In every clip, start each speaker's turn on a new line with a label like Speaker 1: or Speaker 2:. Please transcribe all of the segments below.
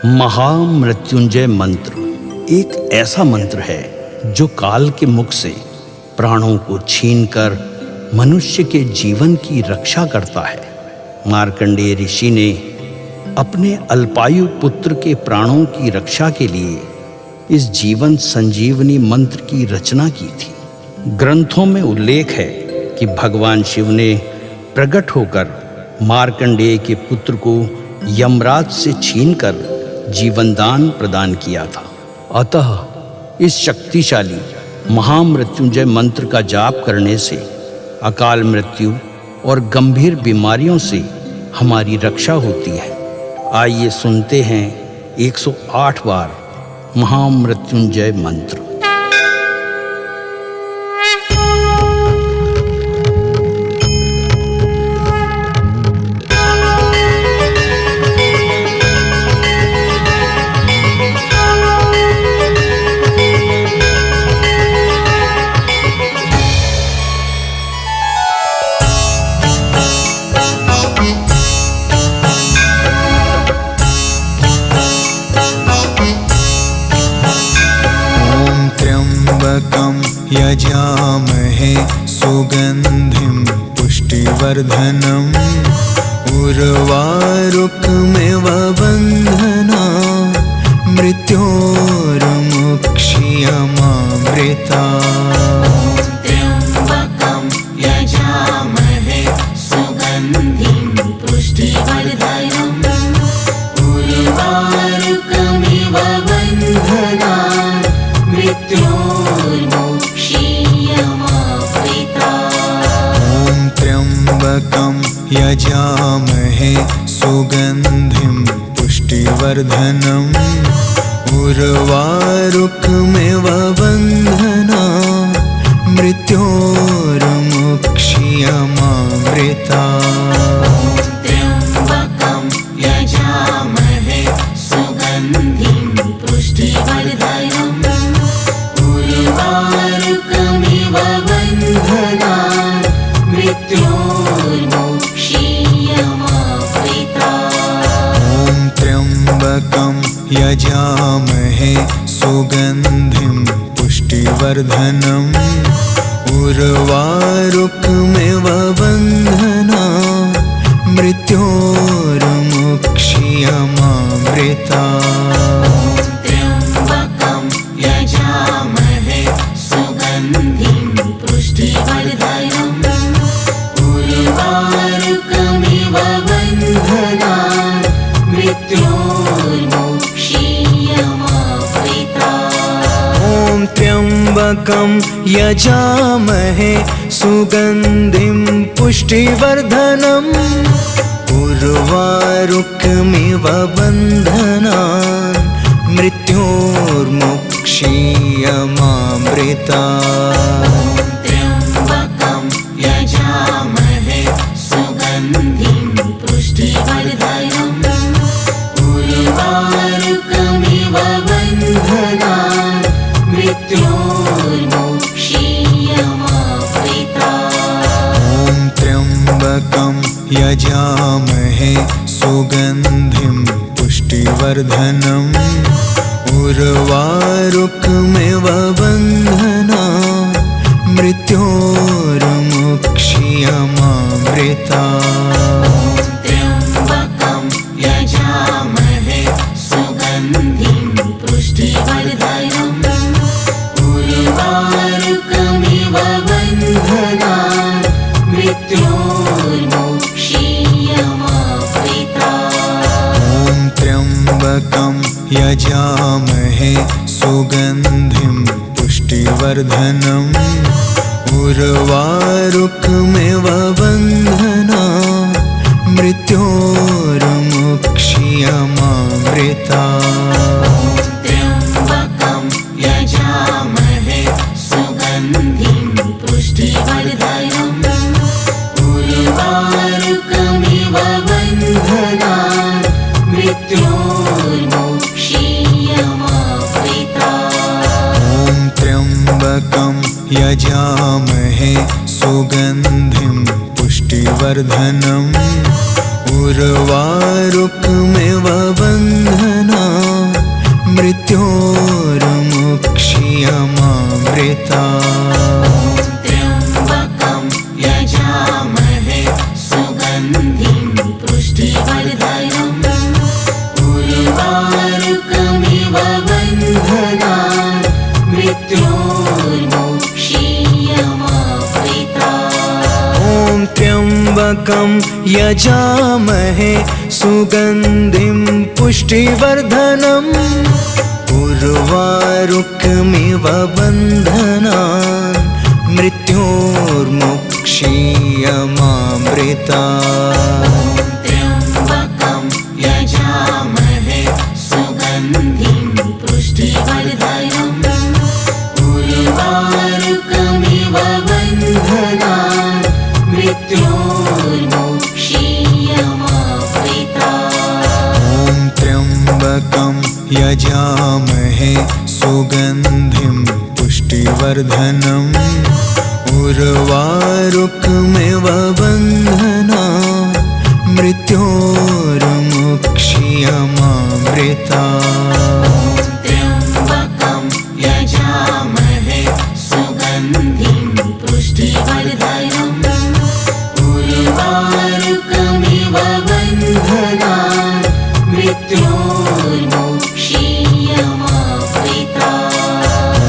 Speaker 1: महामृत्युंजय मंत्र एक ऐसा मंत्र है जो काल के मुख से प्राणों को छीनकर मनुष्य के जीवन की रक्षा करता है। मार्कंडेय ऋषि ने अपने अल्पायु पुत्र के प्राणों की रक्षा के लिए इस जीवन संजीवनी मंत्र की रचना की थी। ग्रंथों में उल्लेख है कि भगवान शिव ने प्रकट होकर मार्कंडेय के पुत्र को यमराज से छीनकर जीवनदान प्रदान किया था। अतः इस शक्तिशाली महामृत्युंजय मंत्र का जाप करने से अकाल मृत्यु और गंभीर बीमारियों से हमारी रक्षा होती है। आइए सुनते हैं 108 बार महामृत्युंजय मंत्र।
Speaker 2: यजामहे सुगंधिं पुष्टिवर्धनम् उर्वारुकमिव बन्धना मृत्योर्मुक्षीयमामृता।
Speaker 3: त्र्यम्बकं यजामहे सुगन्धिं पुष्टिवर्धनम् उर्वारुकमिव बन्धना
Speaker 2: त्र्यम्बकं यजामहे सुगन्धिं पुष्टिवर्धनम् उर्वारुकमिव बन्धना मृत्योर्मुक्षीयमामृता।
Speaker 3: त्र्यम्बकं यजामहे सुगन्धिं पुष्टिवर्धनम् उर्वारुकमिव बन्धना मृत्योर्मुक्षीयमामृता।
Speaker 2: त्र्यम्बकं यजामहे सुगन्धिं पुष्टिवर्धनम् उर्वारुकमिव बन्धना मृत्योर्मुक्षीयमामृता।
Speaker 3: त्र्यम्बकं यजामहे सुगन्धिं पुष्टिवर्धनम् उर्वारुकमिव बन्धना मृत्योर्मुक्षीयमामृता।
Speaker 2: त्र्यम्बकं यजामहे सुगन्धिं पुष्टिवर्धनम् उर्वारुकमिव बन्धना मृत्योर्मुक्षीयमामृता।
Speaker 3: त्र्यम्बकं यजामहे सुगन्धिं पुष्टिवर्धनम् उर्वारुकमिव बन्धना मृत्योर्मुक्षीयमामृता।
Speaker 2: त्र्यम्बकं यजामहे सुगन्धिं पुष्टिवर्धनम् उर्वारुकमिव बन्धना मृत्योर्मुक्षीयमामृता।
Speaker 3: त्र्यम्बकं यजामहे सुगन्धिं पुष्टिवर्धनम् उर्वारुकमिव बन्धना मृत्योर्मुक्षीयमामृता।
Speaker 2: त्र्यम्बकं यजामहे सुगन्धिं पुष्टिवर्धनम् उर्वारुकमिव बन्धना मृत्योर्मुक्षीयमामृता।
Speaker 3: त्र्यम्बकं यजामहे सुगन्धिं पुष्टिवर्धनम् उर्वारुकमिव बन्धना मृत्योर्मुक्षीयमामृता।
Speaker 2: त्र्यम्बकं यजामहे सुगन्धिं उर्वारुकमिव बन्धना मृत्योर्मुक्षीयमामृता
Speaker 3: त्र्यम्बकं यजामहे सुगन्धिं पुष्टिवर्धनम् उर्वारुकमिव बन्धनान् मृत्योर्मुक्षीयमामृता
Speaker 2: ॐ त्र्यम्बकं यजामहे सुगन्धिं पुष्टिवर्धनम् उर्वारुकमिव बन्धनान् मृत्योर्मुक्षीयमामृता
Speaker 3: त्र्यम्बकं यजामहे सुगन्धिं पुष्टिवर्धनम् उर्वारुकमिव बन्धनान् मृत्योर्मुक्षीयमामृता
Speaker 2: ॐ त्र्यम्बकं यजामहे सुगन्धिं पुष्टिवर्धनम् उर्वारुकमिव बन्धनान् मृत्योर्मुक्षीयमामृता
Speaker 3: त्र्यम्बकं यजामहे सुगन्धिं पुष्टिवर्धनम् उर्वारुकमिव बन्धनान् मृत्योर्मुक्षीयमामृता
Speaker 2: ॐ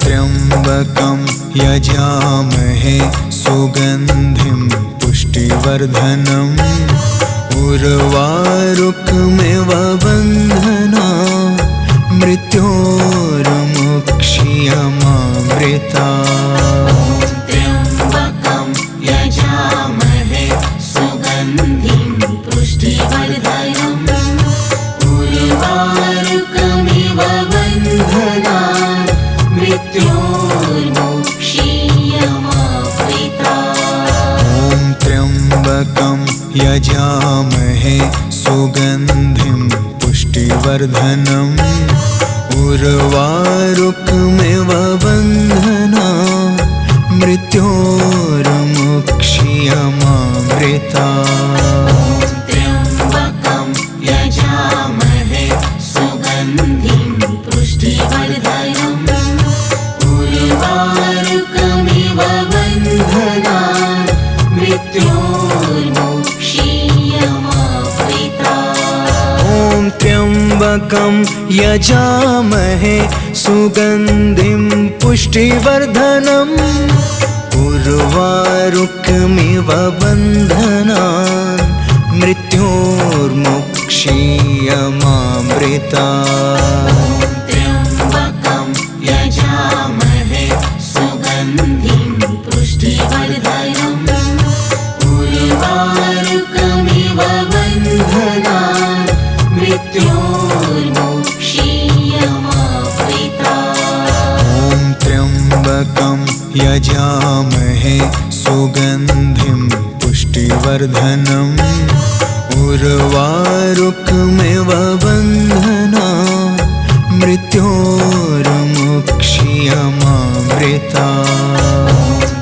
Speaker 2: त्र्यम्बकं यजामहे सुगन्धिं पुष्टिवर्धनम् उर्वारुकमिव बन्धनान् मृत्योर्मुक्षीयमामृता
Speaker 3: त्र्यम्बकं यजामहे सुगन्धिं पुष्टिवर्धनम् उर्वारुकमिव बन्धनान् मृत्योर्मुक्षीयमामृता
Speaker 2: ॐ त्र्यम्बकं यजामहे सुगन्धिं पुष्टिवर्धनम् उर्वारुकमिव बन्धनान् मृत्योर्मुक्षीयमामृता
Speaker 3: त्र्यम्बकं यजामहे सुगन्धिं पुष्टिवर्धनम् उर्वारुकमिव बन्धनान् मृत्योर्मुक्षीयमामृता
Speaker 2: ॐ त्र्यम्बकं यजामहे सुगन्धिं पुष्टिवर्धनम् उर्वारुकमिव बन्धनान् मृत्योर्मुक्षीयमामृता
Speaker 3: त्र्यम्बकं यजामहे सुगन्धिं पुष्टिवर्धनम् उर्वारुकमिव बन्धनान् मृत्योर्मुक्षीयमामृता
Speaker 2: ॐ त्र्यम्बकं यजामहे सुगन्धिं पुष्टिवर्धनम् उर्वारुकमिव बन्धनान् मृत्योर्मुक्षीयमामृता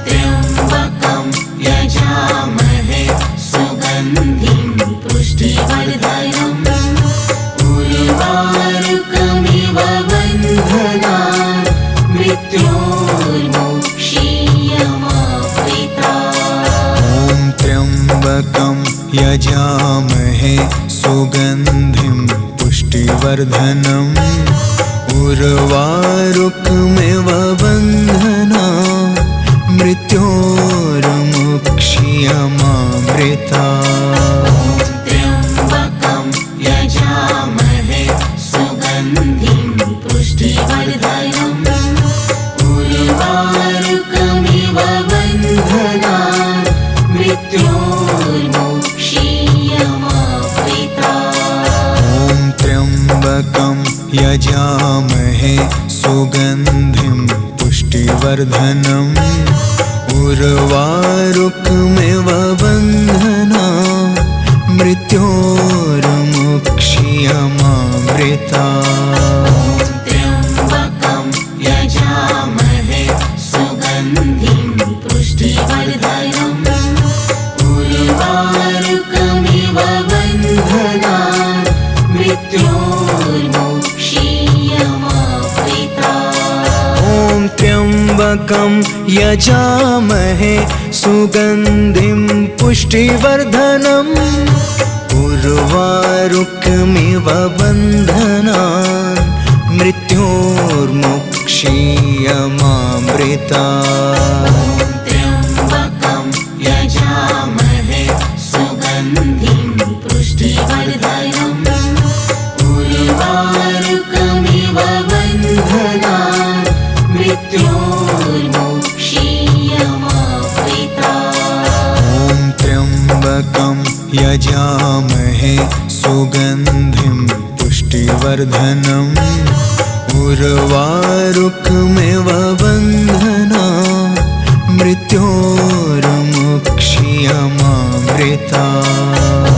Speaker 3: त्र्यम्बकं यजामहे सुगन्धिं पुष्टिवर्धनम् उर्वारुकमिव बन्धनान् मृत्योर्मुक्षीयमामृता
Speaker 2: ॐ त्र्यम्बकं यजामहे सुगन्धिं पुष्टिवर्धनम् उर्वारुकमिव बन्धनान् मृत्योर्मुक्षीयमामृता
Speaker 3: त्र्यम्बकं यजामहे सुगन्धिं पुष्टिवर्धनम् उर्वारुकमिव बन्धनान् मृत्योर्मुक्षीयमामृता
Speaker 2: ॐ त्र्यम्बकं यजामहे सुगन्धिं पुष्टिवर्धनम् उर्वारुकमिव बन्धनान् मृत्योर्मुक्षीयमामृता
Speaker 3: त्र्यम्बकं यजामहे सुगन्धिं पुष्टिवर्धनम् उर्वारुकमिव
Speaker 2: त्र्यम्बकं यजामहे सुगन्धिं पुष्टिवर्धनम् उर्वारुकमिव बन्धनान् मृत्योर्मुक्षीयमामृतात्।
Speaker 3: त्र्यम्बकं यजामहे सुगन्धिं पुष्टिवर्धनम् उर्वारुकमिव बन्धनान् मृत्योर्मुक्षीयमामृतात्।
Speaker 2: ॐ त्र्यम्बकं यजामहे सुगन्धिं पुष्टिवर्धनम् उर्वारुकमिव बन्धनान् मृत्योर्मुक्षीयमामृतात्।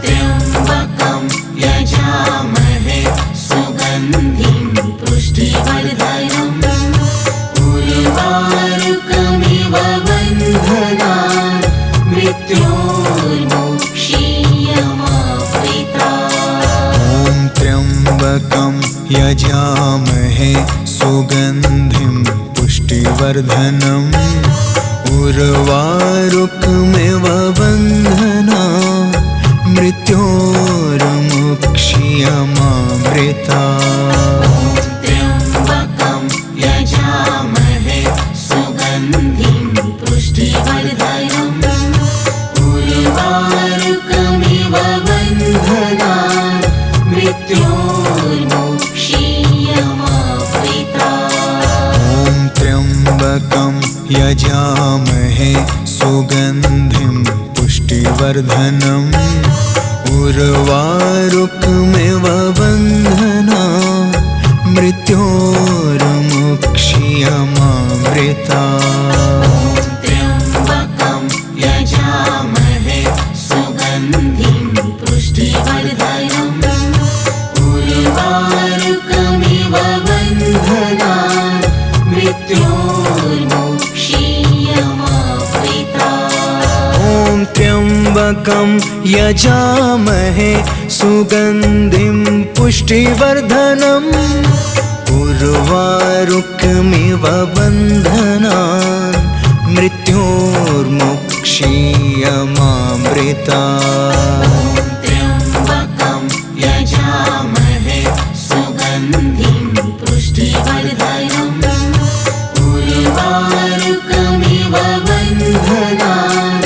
Speaker 3: त्र्यम्बकं यजामहे सुगन्धिं पुष्टिवर्धनम् उर्वारुकमिव बन्धनान् मृत्योर्मुक्षीयमामृतात्।
Speaker 2: ॐ त्र्यम्बकं यजामहे सुगन्धिं पुष्टिवर्धनम् उर्वारुकमिव बन्धनान् मृत्योर्मुक्षीयमामृतात्।
Speaker 3: त्र्यम्बकं यजामहे सुगन्धिं पुष्टिवर्धनम् उर्वारुकमिव बन्धनान् मृत्योर्मुक्षीयमामृतात्।
Speaker 2: ॐ त्र्यम्बकं यजामहे सुगन्धिं पुष्टिवर्धनम् उर्वारुकमिव बन्धनान् मृत्योर्मुक्षीयमामृतात्।
Speaker 3: त्र्यम्बकं यजामहे सुगन्धिं पुष्टिवर्धनम् उर्वारुकमिव बन्धनान् मृत्योर्मुक्षीयमामृतात्।
Speaker 2: ॐ त्र्यम्बकं यजामहे सुगन्धिं पुष्टिवर्धनम् उर्वारुकमिव बन्धनान् मृत्योर्मुक्षीयमामृतात्।
Speaker 3: त्र्यम्बकं यजामहे सुगन्धिं पुष्टिवर्धनम् उर्वारुकमिव बन्धनान्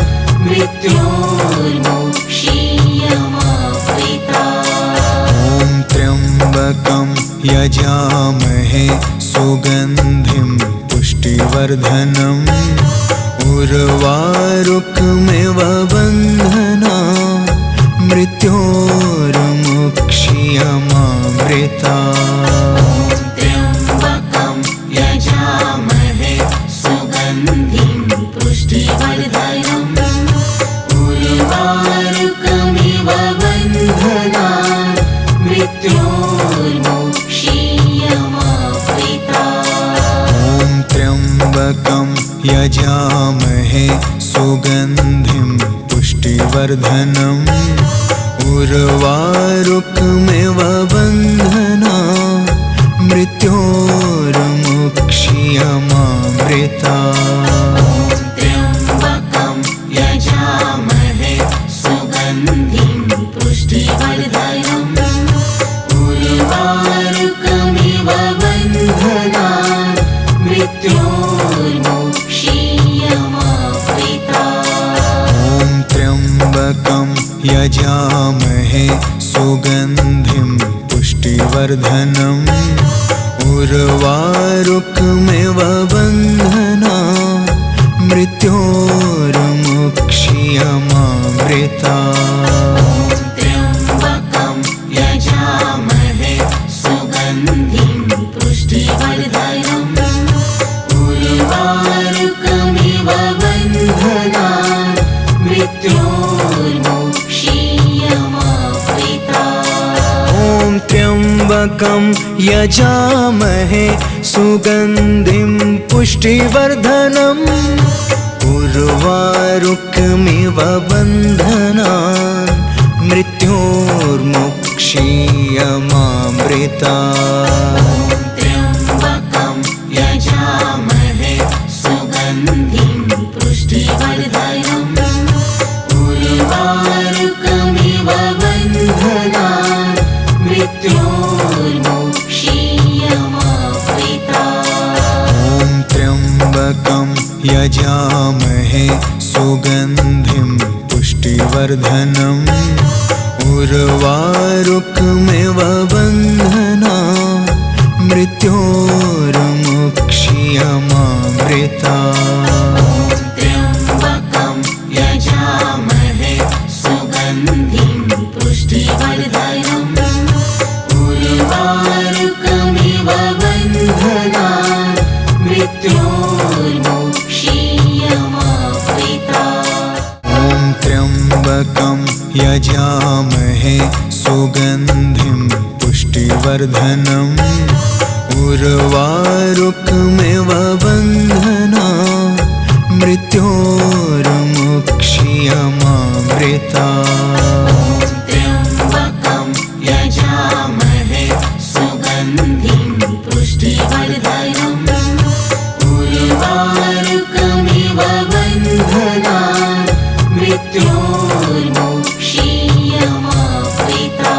Speaker 3: मृत्योर्मुक्षीयमामृतात्।
Speaker 2: ॐ त्र्यम्बकं यजामहे सुगन्धिं पुष्टिवर्धनम् उर्वारुकमिव बन्धनान् मृत्योर्मुक्षीयमामृतात्।
Speaker 3: त्र्यम्बकं यजामहे सुगन्धिं पुष्टिवर्धनम् उर्वारुकमिव बन्धनान् मृत्योर्मुक्षीयमामृतात्।
Speaker 2: ॐ त्र्यम्बकं यजामहे सुगन्धिं पुष्टिवर्धनम् उर्वारुकमिव बन्धनान् मृत्योर्मुक्षीयमामृतात्।
Speaker 3: त्र्यम्बकं यजामहे सुगन्धिं पुष्टिवर्धनम् उर्वारुकमिव बन्धनान् मृत्योर्मुक्षीयमामृतात्।
Speaker 2: ॐ त्र्यम्बकं यजामहे सुगन्धिं पुष्टिवर्धनम् उर्वारुकमिव बन्धनान् मृत्योर्मुक्षीयमामृतात्।
Speaker 3: त्र्यम्बकं यजामहे सुगन्धिं पुष्टिवर्धनम् उर्वारुकमिव बन्धनान् मृत्योर्मुक्षीयमामृतात्।
Speaker 2: ॐ त्र्यम्बकं यजामहे सुगन्धिं पुष्टिवर्धनम् उर्वारुकमिव बन्धनान् मृत्योर्मुक्षीयमामृतात्।
Speaker 3: त्र्यम्बकं यजामहे
Speaker 2: पुष्टिवर्धनम् उर्वारुकमिव बन्धना मृत्योर्मुक्षीयमामृता
Speaker 3: त्र्यम्बकं यजामहे सुगन्धिं पुष्टिवर्धनम् उर्वारुकमिव बन्धनान् मृत्योर्मुक्षीयमामृता
Speaker 2: ॐ त्र्यम्बकं यजामहे सुगन्धिं पुष्टिवर्धनम् उर्वारुकमिव बन्धना मृत्योर्मुक्षीयमामृता
Speaker 3: त्र्यम्बकं यजामहे सुगन्धिं पुष्टिवर्धनम् उर्वारुकमिव बन्धनान् मृत्योर्मुक्षीयमामृता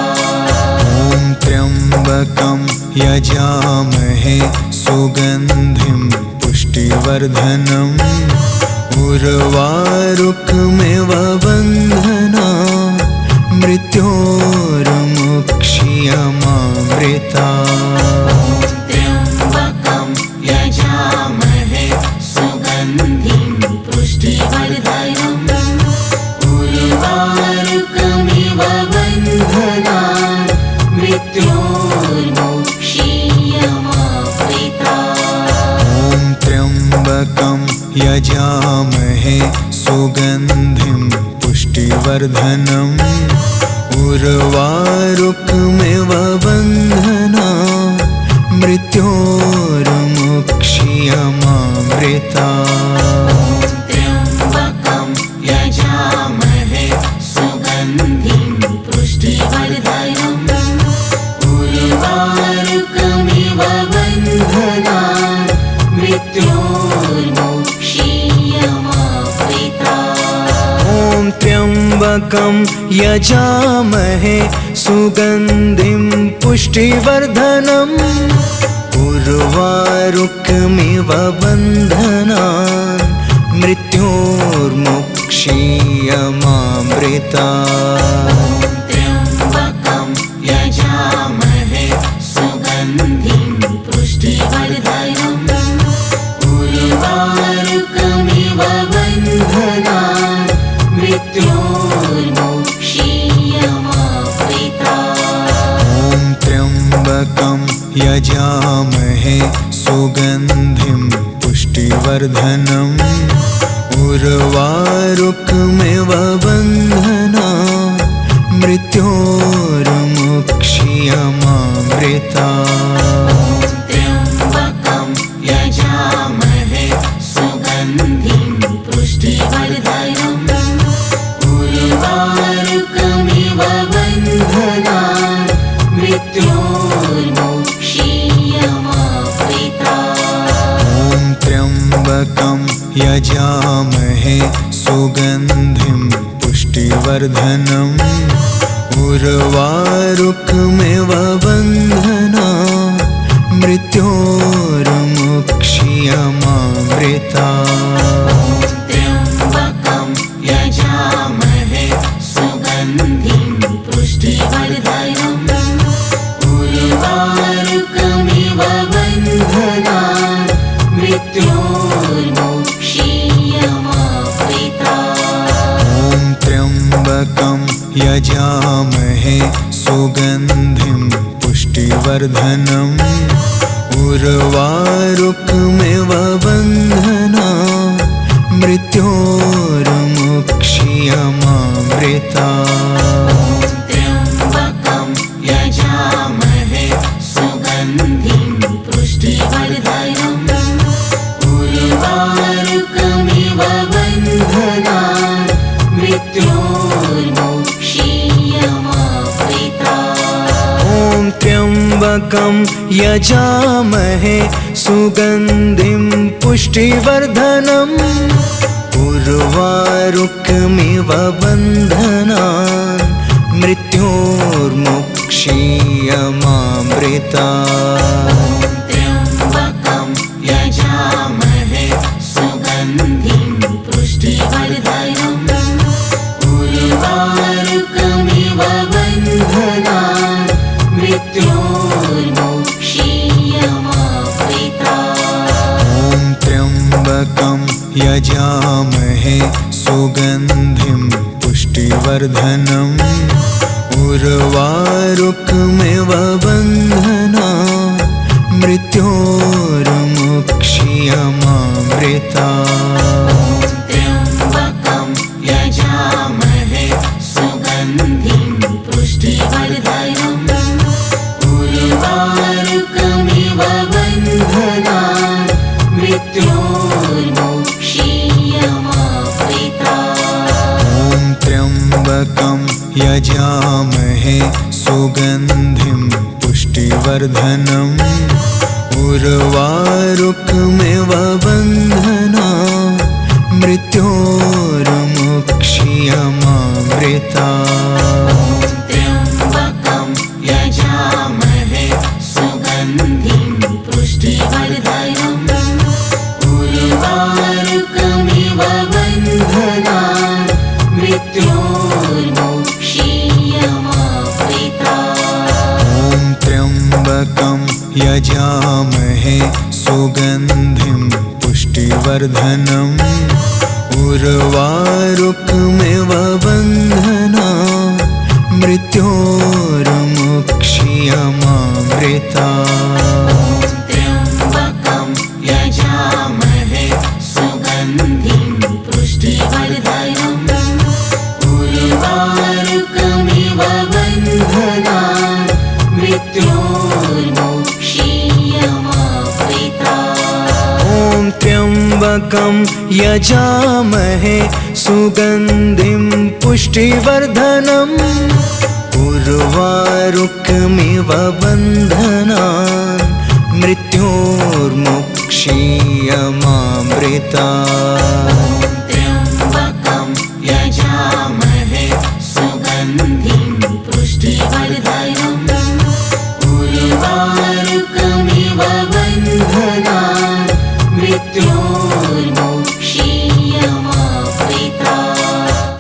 Speaker 2: ॐ त्र्यम्बकं यजामहे सुगन्धिं पुष्टिवर्धनम् उर्वारुकमिव बन्धना मृत्योर्मुक्षीयमामृता
Speaker 3: त्र्यम्बकं यजामहे सुगन्धिं पुष्टिवर्धनम् उर्वारुकमिव बन्धनान् मृत्योर्मुक्षीयमामृता
Speaker 2: ॐ त्र्यम्बकं यजामहे सुगन्धिं पुष्टिवर्धनम् उर्वारुकमिव बन्धना मृत्योर्मुक्षीयमामृता
Speaker 3: त्र्यम्बकं यजामहे सुगन्धिं पुष्टिवर्धनम् उर्वारुकमिव बन्धनान् मृत्योर्मुक्षीयमामृता
Speaker 2: ॐ त्र्यम्बकं यजामहे सुगन्धिं पुष्टिवर्धनम् उर्वारुकमिव बन्धनान् मृत्योर्मुक्षीयमामृता
Speaker 3: त्र्यम्बकं यजामहे सुगन्धिं पुष्टिवर्धनम् उर्वारुकमिव बन्धनान् मृत्योर्मुक्षीयमामृता
Speaker 2: ॐ त्र्यम्बकं यजामहे सुगन्धिं पुष्टिवर्धनम् उर्वारुकमिव बन्धना मृत्योर्मुक्षीयमामृता
Speaker 3: त्र्यम्बकं यजामहे सुगन्धिं पुष्टिवर्धनम् उर्वारुकमिव बन्धनान् मृत्योर्मुक्षीयमामृता
Speaker 2: ॐ त्र्यम्बकं यजामहे सुगन्धिं पुष्टिवर्धनम् उर्वारुकमिव बन्धना मृत्योर्मुक्षीयमामृता
Speaker 3: त्र्यम्बकं यजामहे सुगन्धिं पुष्टिवर्धनम् उर्वारुकमिव बन्धनान् मृत्योर्मुक्षीयमामृता
Speaker 2: ॐ त्र्यम्बकं यजामहे सुगन्धिं पुष्टिवर्धनम् उर्वारुकमिव बन्धना मृत्योर्मुक्षीयमामृता
Speaker 3: त्र्यम्बकं यजामहे सुगन्धिं पुष्टिवर्धनम् उर्वारुकमिव बन्धनान् मृत्योर्मुक्षीयमामृता
Speaker 2: ॐ त्र्यम्बकं यजामहे सुगन्धिं पुष्टिवर्धनम् उर्वारुकमिव बन्धनान् मृत्योर्मुक्षीयमामृता
Speaker 3: त्र्यम्बकं यजामहे सुगन्धिं पुष्टिवर्धनम् उर्वारुकमिव मृत्योर्मोक्षीयमावृता।
Speaker 2: ॐ त्र्यम्बकं यजामहे सुगन्धिं पुष्टिवर्धनम् उर्वारुकमिव बन्धनान् मृत्योर्मुक्षीयमामृता।
Speaker 3: त्र्यम्बकं यजामहे सुगन्धिं पुष्टिवर्धनम् उर्वारुकमिव बन्धनान् मृत्योर्मुक्षीयमावृता।
Speaker 2: ॐ त्र्यम्बकं यजामहे सुगन्धिं पुष्टिवर्धनम् उर्वारुकमिव बन्धनान् मृत्योर्मुक्षीयमामृता।
Speaker 3: त्र्यम्बकं यजामहे सुगन्धिं पुष्टिवर्धनम् उर्वारुकमिव बन्धनान् मृत्योर्मुक्षीयमावृता।
Speaker 2: ॐ त्र्यम्बकं यजामहे सुगन्धिं पुष्टिवर्धनम् उर्वारुकमिव बन्धनान् मृत्योर्मुक्षीयमामृता।
Speaker 3: त्र्यम्बकं यजामहे सुगन्धिं पुष्टिवर्धनम् उर्वारुकमिव बन्धनान् मृत्योर्मुक्षीयमावृता।
Speaker 2: ॐ त्र्यम्बकं यजामहे सुगन्धिं पुष्टिवर्धनम् उर्वारुकमिव बन्धनान् मृत्योर्मुक्षीयमामृता।